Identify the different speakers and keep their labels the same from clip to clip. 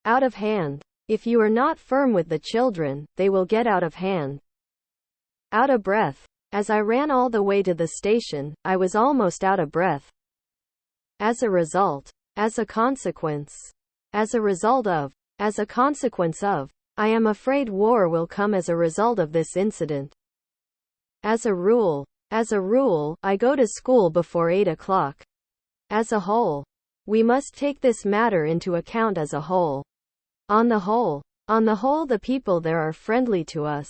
Speaker 1: Out of hand. If you are not firm with the children, they will get out of hand. Out of breath. As I ran all the way to the station, I was almost out of breath. As a result. As a consequence. As a result of. As a consequence of. I am afraid war will come as a result of this incident. As a rule. As a rule, I go to school before 8 o'clock. As a whole. We must take this matter into account as a whole. On the whole. On the whole, the people there are friendly to us.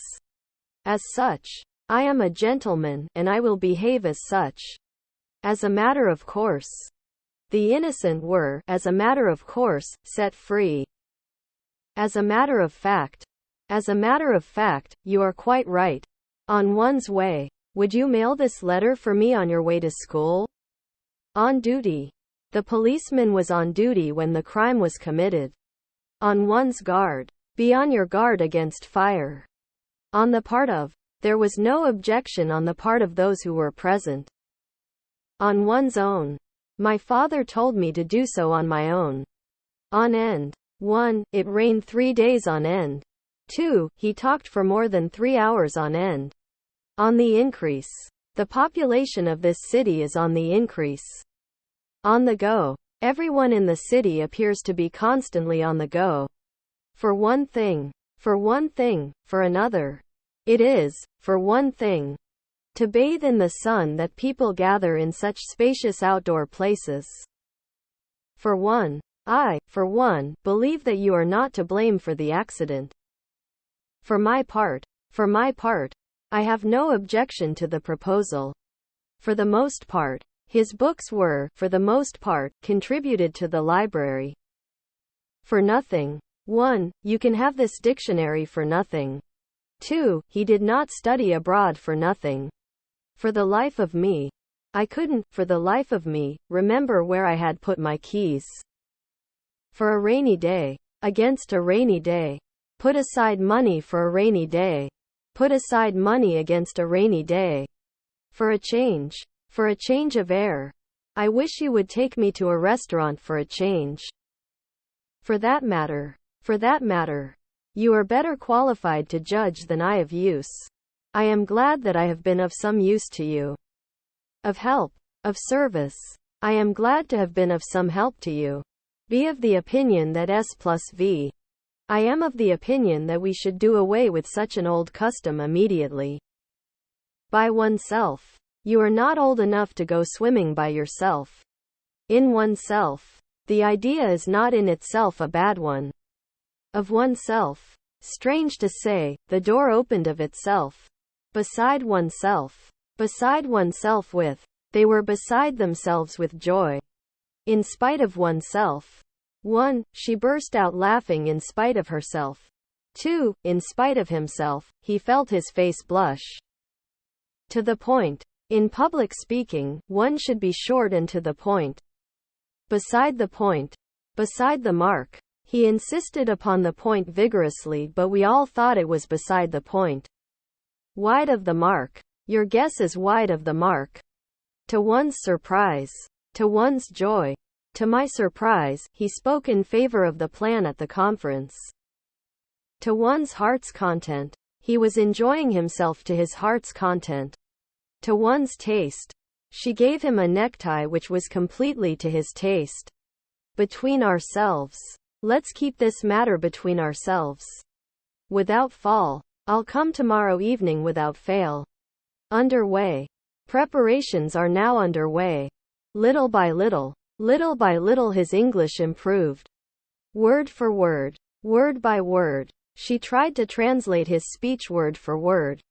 Speaker 1: As such. I am a gentleman, and I will behave as such. As a matter of course. The innocent were, as a matter of course, set free. As a matter of fact. As a matter of fact, you are quite right. On one's way. Would you mail this letter for me on your way to school? On duty. The policeman was on duty when the crime was committed. On one's guard. Be on your guard against fire. On the part of. There was no objection on the part of those who were present. On one's own. My father told me to do so on my own. On end. 1. It rained 3 days on end. 2. He talked for more than 3 hours on end. On the increase. The population of this city is on the increase. On the go. Everyone in the city appears to be constantly on the go. For one thing. For one thing. For another. It is, for one thing, to bathe in the sun that people gather in such spacious outdoor places. For one. I, for one, believe that you are not to blame for the accident. For my part, I have no objection to the proposal. For the most part, his books were, for the most part, contributed to the library. For nothing. 1. You can have this dictionary for nothing. 2. He did not study abroad for nothing. For the life of me, I couldn't, for the life of me, remember where I had put my keys. For a rainy day. Against a rainy day. Put aside money for a rainy day. Put aside money against a rainy day. For a change. For a change of air. I wish you would take me to a restaurant for a change. For that matter. For that matter. You are better qualified to judge than I of use. I am glad that I have been of some use to you. Of help. Of service. I am glad to have been of some help to you. Be of the opinion that S plus V. I am of the opinion that we should do away with such an old custom immediately. By oneself. You are not old enough to go swimming by yourself. In oneself. The idea is not in itself a bad one. Of oneself. Strange to say, the door opened of itself. Beside oneself. Beside oneself with. They were beside themselves with joy. In spite of oneself. 1. She burst out laughing in spite of herself. 2. In spite of himself, he felt his face blush. To the point. In public speaking, one should be short and to the point. Beside the point. Beside the mark. He insisted upon the point vigorously, but we all thought it was beside the point. Wide of the mark. Your guess is wide of the mark. To one's surprise. To one's joy. To my surprise, he spoke in favor of the plan at the conference. To one's heart's content. He was enjoying himself to his heart's content. To one's taste. She gave him a necktie which was completely to his taste. Between ourselves. Let's keep this matter between ourselves. Without fall. I'll come tomorrow evening without fail. Underway. Preparations are now underway. Little by little. Little by little his English improved. Word for word. Word by word. She tried to translate his speech word for word.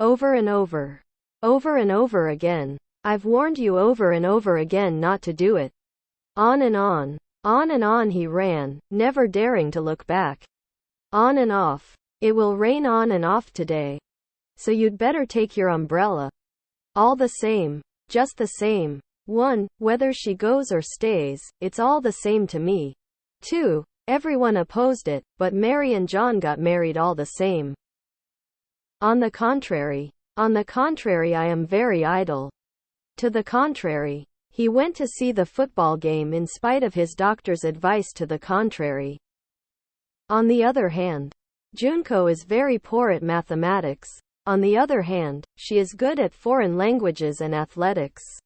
Speaker 1: Over and over. Over and over again. I've warned you over and over again not to do it. On and on. On and on he ran, never daring to look back. On and off. It will rain on and off today. So you'd better take your umbrella. All the same. Just the same. 1. Whether she goes or stays, it's all the same to me. 2. Everyone opposed it, but Mary and John got married all the same. On the contrary. On the contrary, I am very idle. To the contrary. He went to see the football game in spite of his doctor's advice to the contrary. On the other hand, Junko is very poor at mathematics. On the other hand, she is good at foreign languages and athletics.